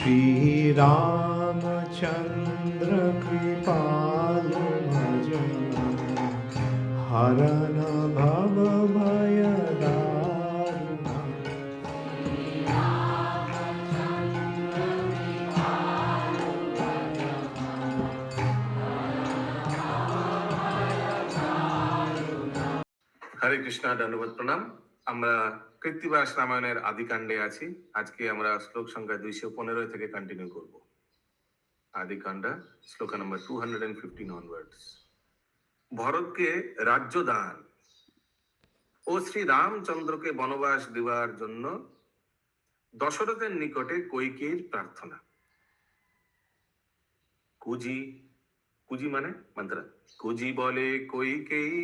श्री रामचंद्र कृपालु भजन हरन भव भय दारुण। হরে কৃষ্ণ, দণ্ডবত প্রণাম। আমরা কৃত্তিবাস রামায়ণের আদিকাণ্ডে আছি। আজকে আমরা শ্লোক সংখ্যা 215 থেকে কন্টিনিউ করব। আদিকাণ্ড শ্লোক নম্বর 215 অনওয়ার্ডস। ভরতকে রাজ্য দান ও শ্রী রামচন্দ্রকে বনবাস দেওয়ার জন্য দশরথের নিকটে কৈকেয়ীর প্রার্থনা। কুজি কুজি মানে मंत्र। कुजी बोले কৈকেয়ী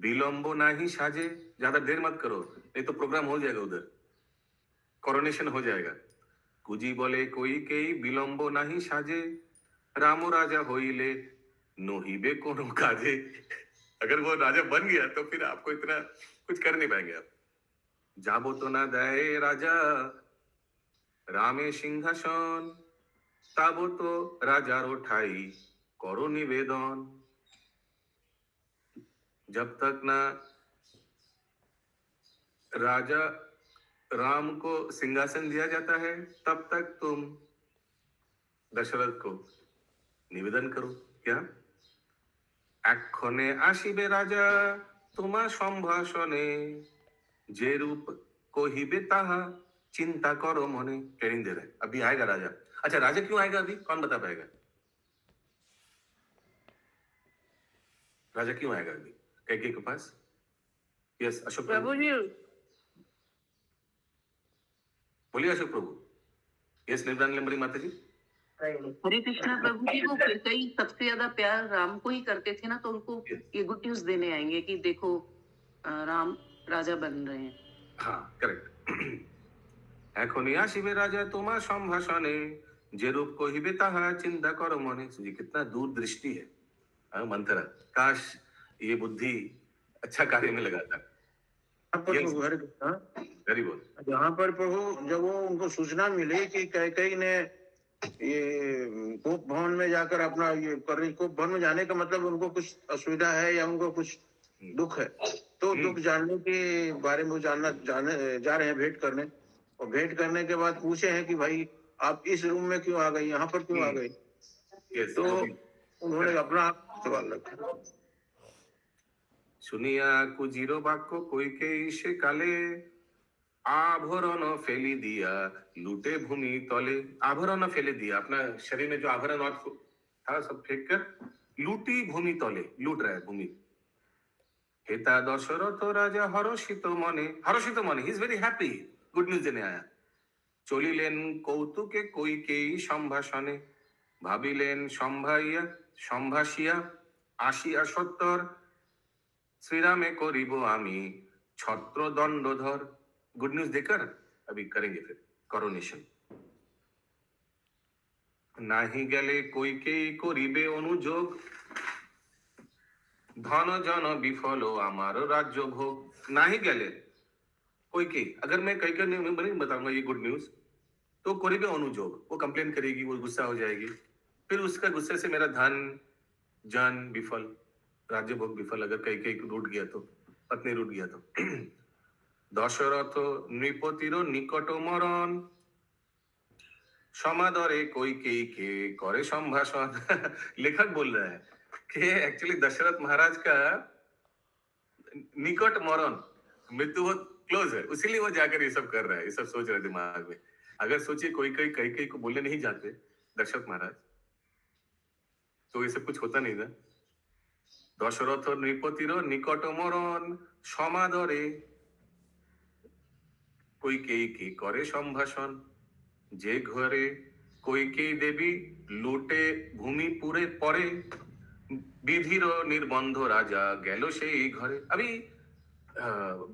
विलंब नहीं साजे। ज्यादा देर मत करो, नहीं तो प्रोग्राम हो जाएगा, उधर कोरोनेशन हो जाएगा। कुजी बोले কৈকেয়ী विलंब नहीं साजे, राम राजा होइले नहिबे कोनो काजे। अगर वो राजा बन गया तो फिर आपको इतना कुछ कर नहीं पाएंगे आप। जाबो तो ना दे राजा रामे सिंहासन, ताबो तो राजार उठाई करो निवेदन। जब तक ना राजा राम को सिंहासन दिया जाता है तब तक तुम दशरथ को निवेदन करो। क्या एक्षणे आशिबे राजा तुम्हार संभाषणे, जे रूप कहिबे ताहा चिंता करो मने। ट्रेनिंग दे रहे हैं, अभी आएगा राजा। अच्छा, राजा क्यों आएगा अभी कौन बता पाएगा? राजा क्यों आएगा अभी कैकेयी के पास? यस अशोक प्रभु प्रभु जी, बोलिए। अशोक प्रभु। यस निर्दान लंबरी माता जी। हरे कृष्णा प्रभु जी। वो कैकेयी सबसे ज्यादा प्यार राम को ही करते थे ना, तो उनको ये गुड न्यूज देने आएंगे कि देखो राम राजा बन रहे हैं। हाँ करेक्ट। एखोनी आशिबे राजा तुम्हार संभाषणे, जे रूप कहिबे ताहा चिंता करो मने। ये कितना दूरदृष्टि है। मंत्र, काश ये बुद्धि अच्छा कार्य में लगाता। Very good. यहाँ पर प्रभु जब वो उनको सूचना मिली कि कैकेयी ने ये कोप भवन में जाकर अपना ये कर रही, कोप भवन में जाने का मतलब उनको कुछ असुविधा है या उनको कुछ दुख है, तो दुख जानने के बारे में वो जा रहे हैं भेंट करने। और भेंट करने के बाद पूछे हैं कि भाई आप इस रूम में क्यों आ गई, यहाँ पर क्यों आ गई? तो उन्होंने अपना सवाल रखा। শুনিয়া কুজির বাক্য কৈকেয়ী সে কালে, आभरण फेली दिया लूटे भूमि तले। आभरण फेले दिया, अपना शरीर में जो आभरण था सब फेंक कर लूटी भूमि तले, लूट रहा है भूमि। हेता दशरथ राजा हर्षित मने, हर्षित मने, he is very happy, good news देने आया। चलिलेन कौतुके কৈকেয়ী संभाषणे, भाबिलेन संभाषिया आशिया सत्तर, श्रीरामे करिब आमी छत्र दंडधर। गुड न्यूज देकर अभी करेंगे फिर कोरोनेशन। नाही गेले কৈকেয়ী करिबे अनुजोग, धन जन विफल आमार राज्य भोग। नाही गेले কৈকেয়ী, अगर मैं कैकेयी नहीं बताऊंगा ये गुड न्यूज तो करिबे अनुजोग, वो कंप्लेन करेगी, वो गुस्सा हो जाएगी, फिर उसका गुस्से से मेरा धन जन विफल, राज्य भोग विफल। अगर कैकेयी रूठ गया तो, पत्नी रूठ गया तो। दशरथ नृपतिर निकट मरण, समादरे কৈকেয়ী के करे संभाषण। लेखक बोल रहा है कि एक्चुअली दशरथ महाराज का निकट मरण, मृत्यु बहुत क्लोज है, इसीलिए वो जाकर ये सब कर रहा है, ये सब सोच रहे दिमाग में। अगर सोचिए कैकेयी को बोलने नहीं जाते दशरथ महाराज तो ये सब कुछ होता नहीं था। दशरथ नृपतिर निकट मरण, समादरे কৈকেয়ী के करे संभाषण, जे घरे কৈকেয়ী देवी लूटे भूमि पूरे परे, विधिर निर्बंध राजा गेलो से ही घरे। अभी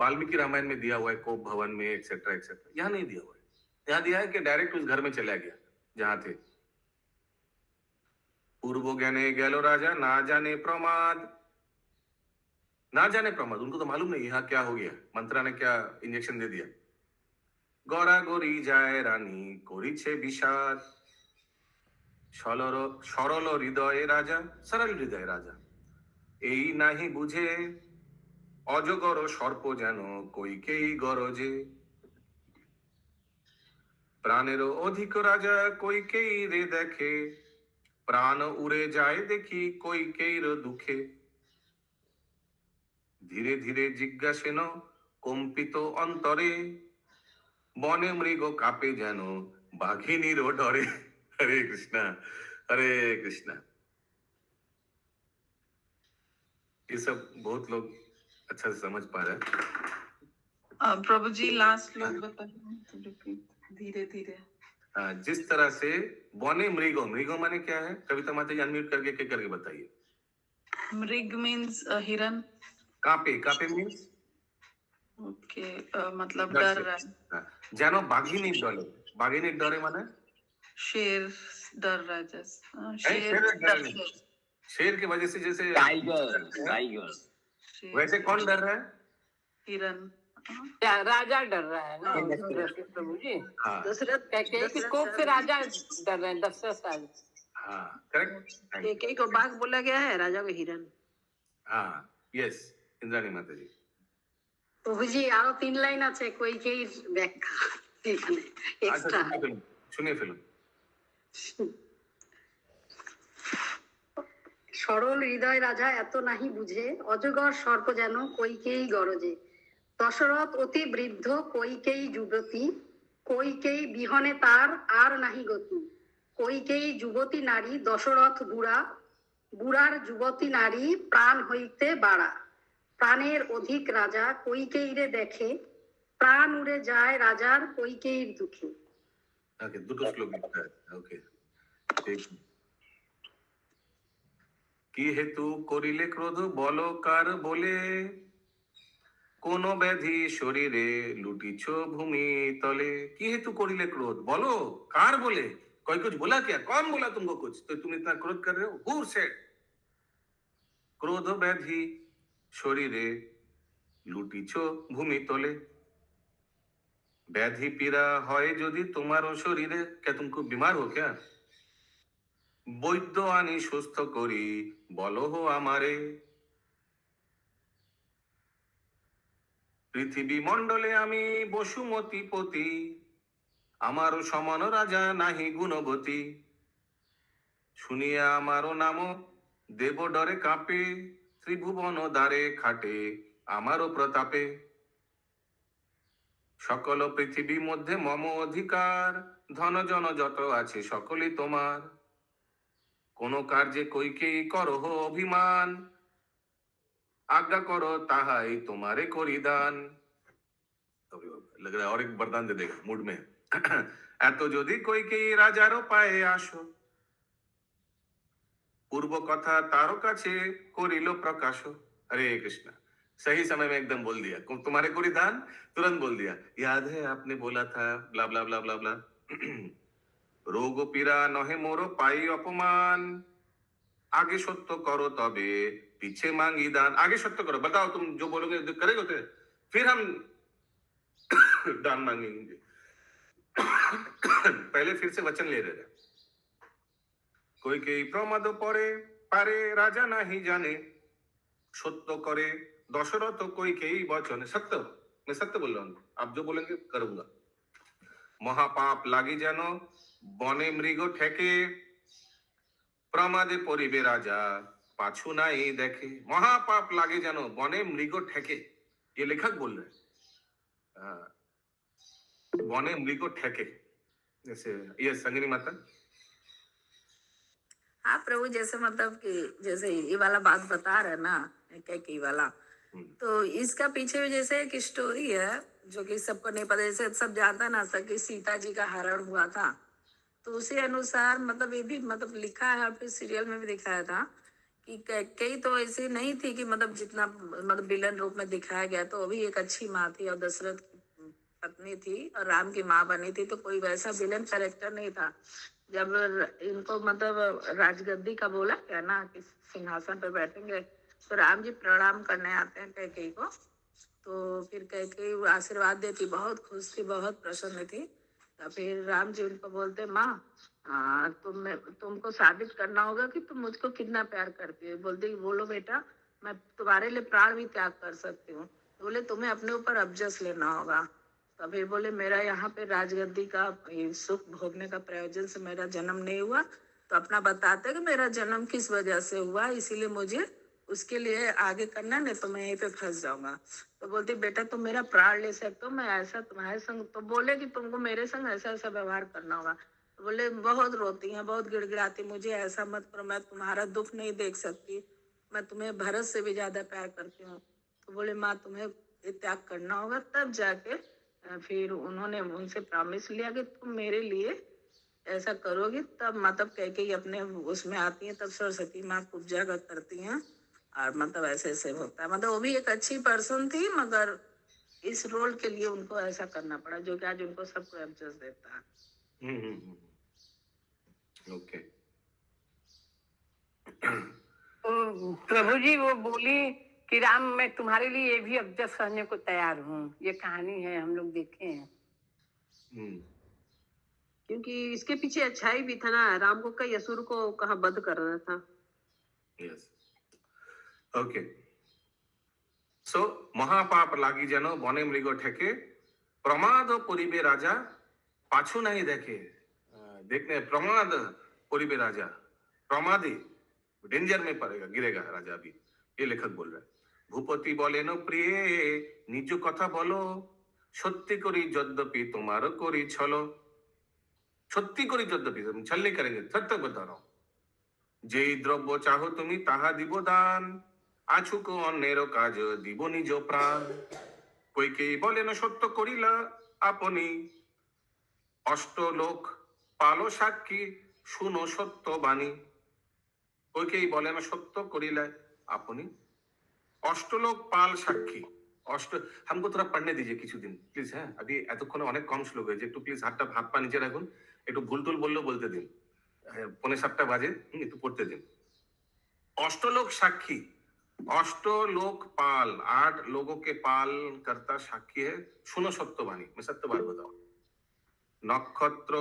वाल्मीकि रामायण में दिया हुआ है कोप भवन में एक्सेट्रा एक्सेट्रा, यहाँ नहीं दिया हुआ है। यहाँ दिया है कि डायरेक्ट उस घर में चला गया जहां थे। पूर्व ज्ञाने गेलो राजा ना जाने प्रमाद, ना जाने प्रमाद, उनको तो मालूम नहीं यहाँ क्या हो गया, मंत्रा ने क्या इंजेक्शन दे दिया। गड़ा गड़ी जाए रानी करिछे विषाद, সরল সরল হৃদয়ে রাজা, সরল হৃদয় রাজা, এই নাহি বুঝে অজগর সর্প যেন কইকেই গরজে। প্রাণেরও অধিক রাজা কইকেই রে দেখে, প্রাণ উড়ে যায় দেখি কইকেইর দুঃখে। ধীরে ধীরে জিজ্ঞাসেন কম্পিত অন্তরে, বনে মৃগ কাঁপে যেন বাঘিনীরও ডরে। হরে কৃষ্ণা, हरे कृष्णा। ये सब बहुत लोग अच्छा से समझ पा रहे हैं। प्रभु जी लास्ट लोग बताइए धीरे धीरे। जिस तरह से बने मृगो, मृगो माने क्या है? कविता माता जी अनम्यूट करके के करके बताइए। मृग मीन्स हिरन। कापे, कापे मीन्स ओके, मतलब डर डर से। रहा है। जानो बाघिनी डरे, बाघिनी डरे माने शेर डर रहा है जैसे शेर शेर डर डर नहीं। से। शेर की वजह से जैसे टाइगर, टाइगर शेर वैसे कौन डर रहा है? हिरन। क्या राजा डर रहा है ना प्रभु जी। हाँ दशरथ कैकेयी को फिर राजा डर रहे हैं, दशरथ राजा। हाँ करेक्ट। कैकेयी को बाघ बोला गया है, राजा को हिरन। हाँ यस, इंद्राणी माता जी। প্রভু জি আরো 3 লাইন আছে কইকেই ব্যাখ্যা এখানে अच्छा এক্সট্রা। सुनिए फिल्म। সরল হৃদয় রাজা এত নাহি বুঝে, অজগর সর্প যেন কইকেই গরজে। দশরথ অতি বৃদ্ধ, কইকেই যুবতী, কইকেই বিহনে তার আর নাহি গতি। কইকেই যুবতী নারী, দশরথ বুড়া, বুড়ার যুবতী নারী প্রাণ হইতে বাড়া। প্রাণের অধিক রাজা কইকেইরে দেখে, প্রাণ উড়ে যায় রাজার কইকেইর দুঃখে। ओके দুটো শ্লোক লিখতে है। ओके ठीक। কি হেতু করিলে ক্রোধ বল কার বলে, কোন ব্যাধি শরীরে লুটিছ ভূমি তলে। কি हेतु করিলে ক্রোধ বলো कार बोले, कोई कुछ बोला क्या? कौन बोला तुमको कुछ तो तुम इतना क्रोध कर रहे हो? Who said? क्रोध ব্যাধি শরীরে লুটিছ ভূমি তলে। ব্যাধি পীড়া হয় যদি তোমারও শরীরে, क्या तुमको बीमार हो क्या? বৈদ্য আনি সুস্থ করি বলো হো আমারে। পৃথিবী মণ্ডলে আমি বসুমতি পতি, আমারও সমান রাজা নাহি গুণবতী। শুনিয়া আমারও নাম দেব ডরে কাঁপে, ত্রিভুবন দ্বারে খাটে আমারও প্রতাপে। সকল পৃথিবী মধ্যে মম অধিকার, ধন জন যত আছে সকলই তোমার। কোন কার্যে কইকেই করহ অভিমান, आज्ञा करो ताहाई तुम्हारे कोरी दान। लग रहा है और एक वरदान दे देगा मूड में। এত যদি কইকেই রাজারও পায়ে আসো, पूर्व कथा तारो काछे करिलो प्रकाश। हरे कृष्णा। सही समय में एकदम बोल दिया, तुम्हारे कोरी दान तुरंत बोल दिया। याद है आपने बोला था ब्ला ब्ला ब्ला ब्ला ब्ला। रोग पीड़ा नहे मोरो पाई अपमान, आगे सत्य करो तबे पीछे मांगी दान। आगे सत्य करो, बताओ तुम जो बोलोगे करेगा तो फिर हम दान मांगेंगे। पहले फिर से वचन ले रहे हैं। कोई के प्रमाद परे पारे राजा नहीं जाने, सत्य करे दशरथ कोई के वचन। सत्य, मैं सत्य बोल रहा हूँ, आप जो बोलेंगे करूंगा। महापाप लागी जानो बने मृग ठेके, प्रमादे परिबे राजा पाछू नाई देखे। महापाप लागे जानो बने मृग ठेके, ये लेखक बोल रहे हैं। बने मृग ठेके जैसे ये संगिनी माता। हाँ प्रभु, जैसे मतलब कि जैसे ये वाला बात बता रहे ना कैकेयी वाला, तो इसका पीछे भी जैसे एक स्टोरी है जो कि सबको नहीं पता। जैसे सब जानता ना सब कि सीता जी का हरण हुआ था, तो उसी अनुसार मतलब ये भी मतलब लिखा है और फिर सीरियल में भी दिखाया था कि कैकेयी तो ऐसी नहीं थी कि मतलब जितना मतलब विलन रूप में दिखाया गया, तो वो भी एक अच्छी माँ थी और दशरथ की पत्नी थी और राम की माँ बनी थी, तो कोई वैसा विलन कैरेक्टर नहीं था। जब इनको मतलब राजगद्दी का बोला गया ना कि सिंहासन पर बैठेंगे, तो राम जी प्रणाम करने आते हैं कैकेयी को, तो फिर कैकेयी आशीर्वाद देती, बहुत खुश थी, बहुत प्रसन्न थी। तो फिर राम जी उनको बोलते, माँ तुमको साबित करना होगा कि तुम मुझको कितना प्यार करती हो। बोलते कि बोलो बेटा, मैं तुम्हारे लिए प्राण भी त्याग कर सकती हूँ। तो बोले तुम्हें अपने ऊपर अबजस लेना होगा। तो फिर बोले मेरा यहाँ पे राजगद्दी का ये सुख भोगने का प्रयोजन से मेरा जन्म नहीं हुआ, तो अपना बताते कि मेरा जन्म किस वजह से हुआ, इसीलिए मुझे उसके लिए आगे करना, नहीं तो मैं यहीं पे फंस जाऊंगा। तो बोलती बेटा तुम मेरा प्राण ले सकते हो, मैं ऐसा तुम्हारे संग, तो बोले कि तुमको मेरे संग ऐसा ऐसा व्यवहार करना होगा। तो बोले बहुत रोती हैं, बहुत गिड़गिड़ाती, मुझे ऐसा मत करो, मैं तुम्हारा दुख नहीं देख सकती, मैं तुम्हें भरत से भी ज्यादा प्यार करती हूँ। तो बोले माँ तुम्हें ये त्याग करना होगा, तब जाके फिर उन्होंने उनसे प्रॉमिस लिया कि तुम मेरे लिए ऐसा करोगी। तब मतलब कह के अपने उसमें आती है, तब सरस्वती माँ उपजा करती हैं, और मतलब ऐसे ऐसे होता है। मतलब वो भी एक अच्छी पर्सन थी, मगर इस रोल के लिए उनको ऐसा करना पड़ा, जो कि आज उनको सबको एडजस्ट देता है। ओके। तो प्रभु जी वो बोली कि राम मैं तुम्हारे लिए ये भी अबजस सहने को तैयार हूँ। ये कहानी है, हम लोग देखे हैं। क्योंकि इसके पीछे अच्छाई भी था ना, राम को कई असुर को कहा बध कर रहा था। Yes, okay. सो महापाप লাগি যেন বনে মৃগ ঠেকে, প্রমাদ পরিবে রাজা পাছু নাই দেখে। देखने प्रमाद परिबे राजा, प्रमादे डेंजर में पड़ेगा, गिरेगा राजा अभी, ये लेखक बोल रहा है। भूपति बोलेन प्रिय निज कथा बोलो, सत्य करी यद्यपि तुम्हार करी छलो। सत्य करी यद्यपि, तुम छल नहीं करेंगे, सत्य बता रहा हूं। যেই দ্রব্য চাহ তুমি তাহা দিব দান, আছুক অন্যের কাজ দিব নিজ প্রাণ। কইকেই বলেন সত্য করিলা আপনি, অষ্টলোক পালো সাক্ষী শুনো সত্য বাণী। কইকেই বলেন সত্য করিলা আপনি, অষ্টলোক পাল সাক্ষী। অষ্ট, हमको थोड़ा पढ़ने दीजिए কিছু দিন প্লিজ। হ্যাঁ, अभी এতক্ষণে অনেক কম শ্লোক হয়েছে, একটু প্লিজ হাত পা নিচে রাখুন, একটু ভুল টুল বললেও বলতে দিন। 6:45 বাজে, একটু পড়তে দিন। अष्टलोक साक्षी, अष्टलोक पाल, 8 लोगों के पाल करता साक्षी है, सुनो सत्यवाणी, मैं सत्य बात बताऊं। नक्षत्र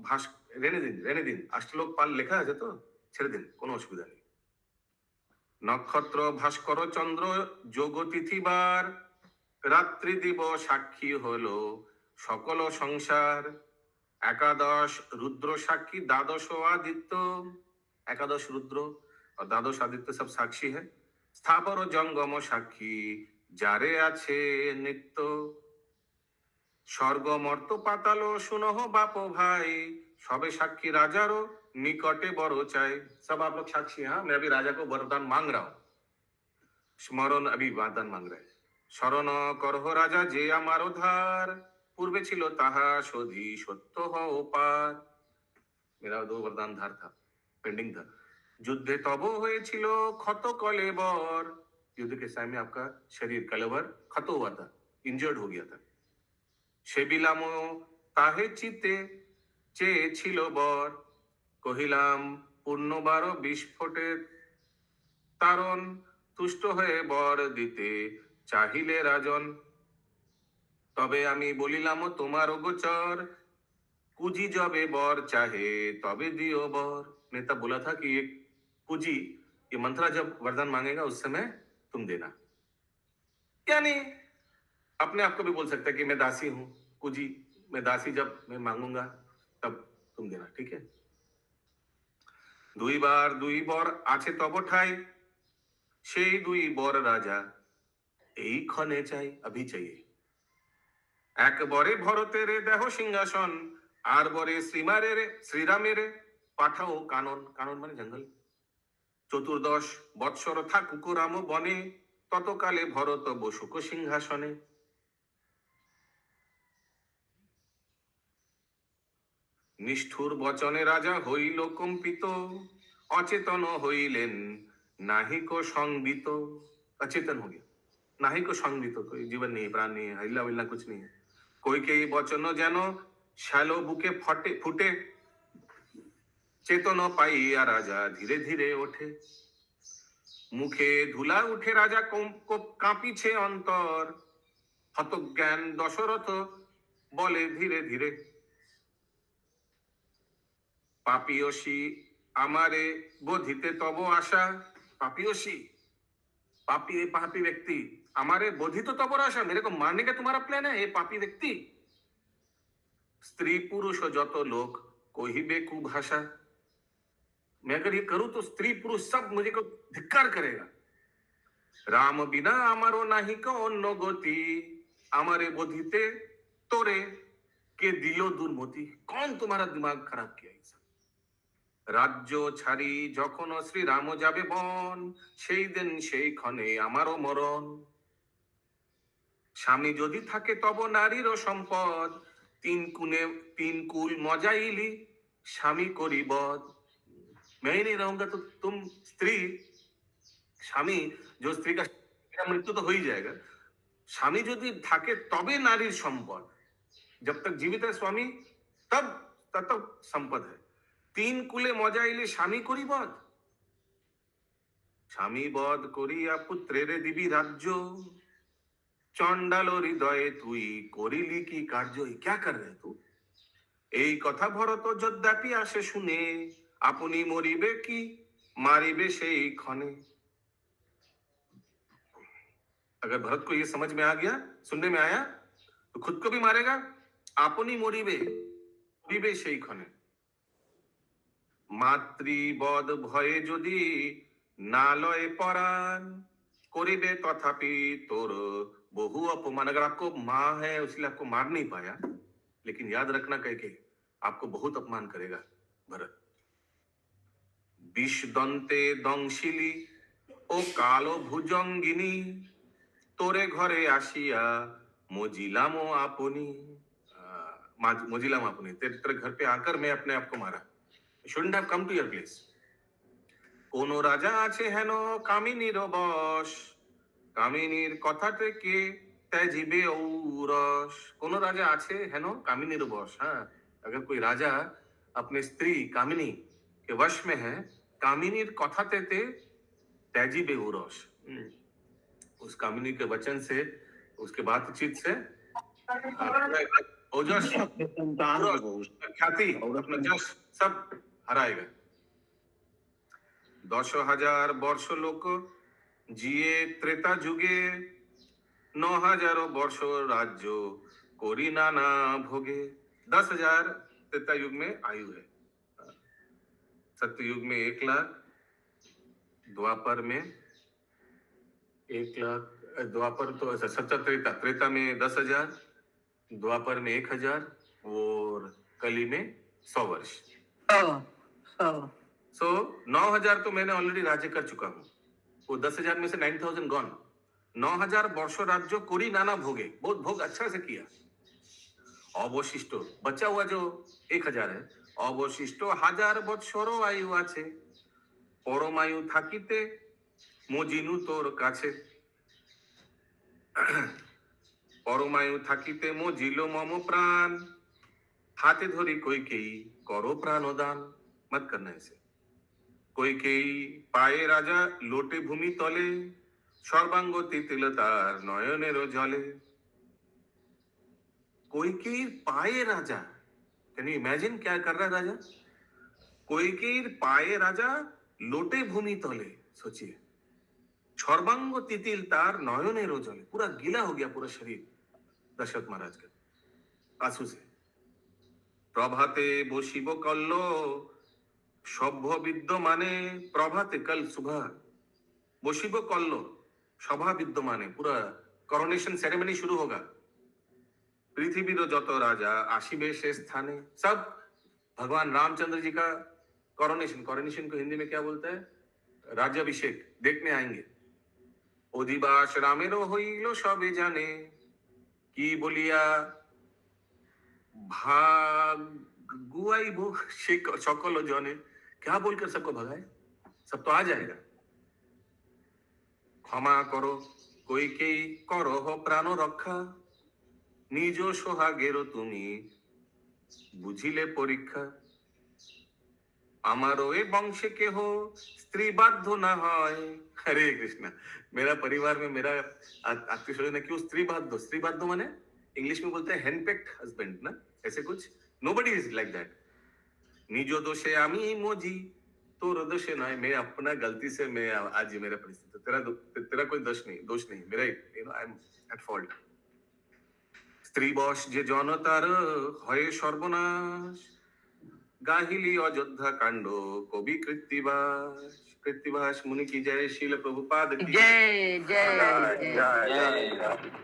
भास रहने दिन अष्टलोक पाल लेखा है तो ছেড়ে দিন, কোনো অসুবিধা নেই। নক্ষত্র ভাস্কর চন্দ্র যোগ তিথিবার, রাত্রি দিব সাক্ষী হলো সকল সংসার। একাদশ রুদ্র সাক্ষী, দ্বাদশ आदित्य, एकादश रुद्र और द्वादश आदित्य सब साक्षी है। स्थावर और जंगम साक्षी जारे आछे नित्य, स्वर्ग मर्त पातालो सुनह बाप भाई, सबे साक्षी राजारो निकटे बड़ो चाय। सब आप लोग साक्षी हैं। हाँ, मैं अभी राजा को वरदान मांग रहा हूं, स्मरण अभी वरदान मांग रहे हैं। शरण करह राजा जे आमारो धार, पूर्वे छिलो ताहा शोधी सत्य हो पार। मेरा 2 वरदान धार था, पेंडिंग था। युद्धे तब হয়েছিল ক্ষত কলেবর, युद्ध के समय में आपका शरीर कलेवर ক্ষত हुआ था, इंजर्ड हो गया था। সেবিলাম তাহে চিতে চেয়েছিল বর, কহিলাম পূর্ণবার বিস্ফোটের তারণ, তুষ্ট হয়ে বর দিতে চাহিলে রাজন। তবে আমি বলিলাম তোমার গোচর, कुजी जबे बर चाहे तबे दियो बर। नेता बोला था कि ये कुजी, ये मंत्रा जब वरदान मांगेगा उस समय तुम देना। यानी अपने आप को भी बोल सकता है कि मैं दासी हूं, कुजी मैं दासी, जब मैं मांगूंगा तब तुम देना, ठीक है। 2 বার 2 बर आछे तब ठाई, সেই 2 बर राजा এই ক্ষণে চাই, अभी चाहिए। এক বরে ভরতের দেহ সিংহাসন, আর বরে শ্রীরামের পাঠাও কানন। কানন মানে জঙ্গল। 14 বৎসর থাকুক রাম বনে, ততকালে ভরত বসুক সিংহাসনে। নিষ্ঠুর বচনে রাজা হইল কম্পিত, অচেতন হইলেন नाहिक संबित। अचेतन हो गया, नाहिक संबित, कोई जीवन नहीं है, प्राण नहीं है, हिलना विलना कुछ नहीं है। कोई के वचन যেন শ্যালো বুকে ফুটে, চেতন পাইয়া রাজা ধীরে ধীরে ওঠে। মুখে ধুলা উঠে রাজা কাঁপিছে অন্তর, হতজ্ঞান দশরথ বলে ধীরে ধীরে। পাপিয়সী আমারে বোধিতে তব আশা। पापियोशी, पापी ये पापी व्यक्ति, हमारे बोधित तो आशा, मेरे को मारने का तुम्हारा प्लान है, ये पापी व्यक्ति। स्त्री पुरुष যত লোক কহিবে কুভাষা, मैं अगर ये करूं तो स्त्री पुरुष सब मुझे को धिक्कार करेगा। राम बिना আমারও নাহি কো অন্য গতি, আমারে बोधिते तोरे के दिलो दुर्मति। कौन तुम्हारा दिमाग खराब किया? রাজ্য ছাড়ি যখন শ্রীরাম যাবে বন, সেই দিন সেই ক্ষণে আমারও মরণ। স্বামী যদি থাকে তব নারীরও সম্পদ, তিন কুল মজাইলি স্বামী করি বধ। मैं ही नहीं रहूंगा तो तुम स्त्री, স্বামী जो स्त्री का मृत्यु तो हो ही जाएगा। স্বামী যদি থাকে তবে নারীর সম্পদ, जब तक जीवित है स्वामी तब तब संपद है। तीन कुले मजाइले স্বামী করি বধ, স্বামী বধ করিয়া পুত্রেরে দিবি রাজ্য, চন্ডাল হৃদয়ে তুই করিলি কি কার্য। क्या कर रहे तू? এই কথা ভরত যদ্যাপি আসে শুনে, আপনি মরিবে কি মারিবে সেই ক্ষণে। अगर भरत को ये समझ में आ गया, सुनने में आया, तो खुद को भी मारेगा। আপনি মরিবে মরিবে সেই ক্ষণে। মাতৃবধ ভয়ে যদি না লয় পরাণ, করিবে तथापि तोर बहु अपमान। अगर आपको माँ है इसलिए आपको मार नहीं पाया, लेकिन याद रखना कह के आपको बहुत अपमान करेगा भरत। विष दंते दंशिली ও কালো ভুজঙ্গিনী, তোরে ঘরে আসিয়া মজিলাম আপনি। मजिलाम अपनी, तेरे घर पे आकर मैं अपने आप को मारा। shouldn't have come to your place। কোনো রাজা আছে হেন কামিনীর বশ, কামিনীর কথাতে কে ত্যাজিবে ঔরস। কোনো রাজা আছে হেন কামিনীর বশ। हाँ, अगर कोई राजा अपने स्त्री कामिनी के वश में है, कामिनीर কথাতে ते त्याजिबे ঔরস। उस कामिनी के वचन से, उसके बातचीत से ओजस, संतान को ख्याति और अपना जश सब हराएगा। 10,000 বর্ষ লোক জিয়ে ত্রেতা যুগে, 9,000 বর্ষ রাজ্য করি নানা ভোगे। 10,000 त्रेता युग में आयु है, सत्य युग में 1 लाख, द्वापर में 1 लाख, द्वापर तो सत्य त्रेता में 10,000, द्वापर में 1,000 और कली में 100 वर्ष। सो 9,000 तो मैंने ऑलरेडी राज्य कर चुका हूँ, वो 10,000 में से 9,000 गॉन। 9,000 वर्ष राज्य कोरी नाना भोगे, बहुत भोग अच्छा से किया। অবশিষ্ট बचा हुआ जो 1,000 है, অবশিষ্ট 1000 বৎসরও আয়ু আছে, পরমায়ু থাকিতে মজিনু তোর কাছে। পরমায়ু থাকিতে মজিল মম প্রাণ, হাতে ধরি কইকেই করো প্রাণদান। मत करना ऐसे। কইকেই পায়ে রাজা লোটে ভূমি তলে, সর্বাঙ্গ তিতিল তার নয়নের জলে। কইকেই পায়ে রাজা, कैन यू इमेजिन क्या कर रहा है राजा? কইকেই পায়ে রাজা লোটে ভূমি তলে, सोचिए। সর্বাঙ্গ তিতিল তার নয়নের জলে, पूरा गीला हो गया पूरा शरीर दशरथ महाराज का आंसू से। প্রভাতে বসিব কল্ল সভ্য বিদ্যমানে, প্রভাতে कल सुबह বসিব কল্ল সভা বিদ্যমানে, पूरा कॉरोनेशन सेरेमनी शुरू होगा। पृथ्वी যত রাজা আসিবে সে স্থানে, सब भगवान रामचंद्र जी का कॉरोनेशन, कॉरोनेशन को हिंदी में क्या बोलता है? राज्याभिषेक देखने आएंगे। অধিবাস রামেরও হইল সবে জানে, কি বলিয়া ভাগুয়াইব সে সকল জনে। क्या बोलकर सबको भगाए? सब तो आ जाएगा। ক্ষমা করো কইকেই করহ প্রাণ রক্ষা, নিজ সোহাগেরও তুমি বুঝিলে পরীক্ষা। আমারও এ বংশে কেহ স্ত্রী বাধ্য না হয়। हरे कृष्णा। मेरा परिवार में मेरा आत्मीय स्वजन है, क्यों स्त्री बाध्य? स्त्री बाध्य माने इंग्लिश में बोलते हैं हेनपेक्ट हस्बैंड ना, ऐसे कुछ। Nobody is like that. निजो दोषे आमी मोजी, तोर दोषे नय, मैं अपना गलती से मैं आज ये मेरा परिस्थिति, तेरा कोई दोष नहीं, मेरा आई एम एट फॉल्ट। स्त्री बश जे जनतार हये सर्वनाश, गाहिली अयोध्या कांड कवि कृत्तिबास मुनि की जय, शील प्रभुपाद की जय जय जय। जय।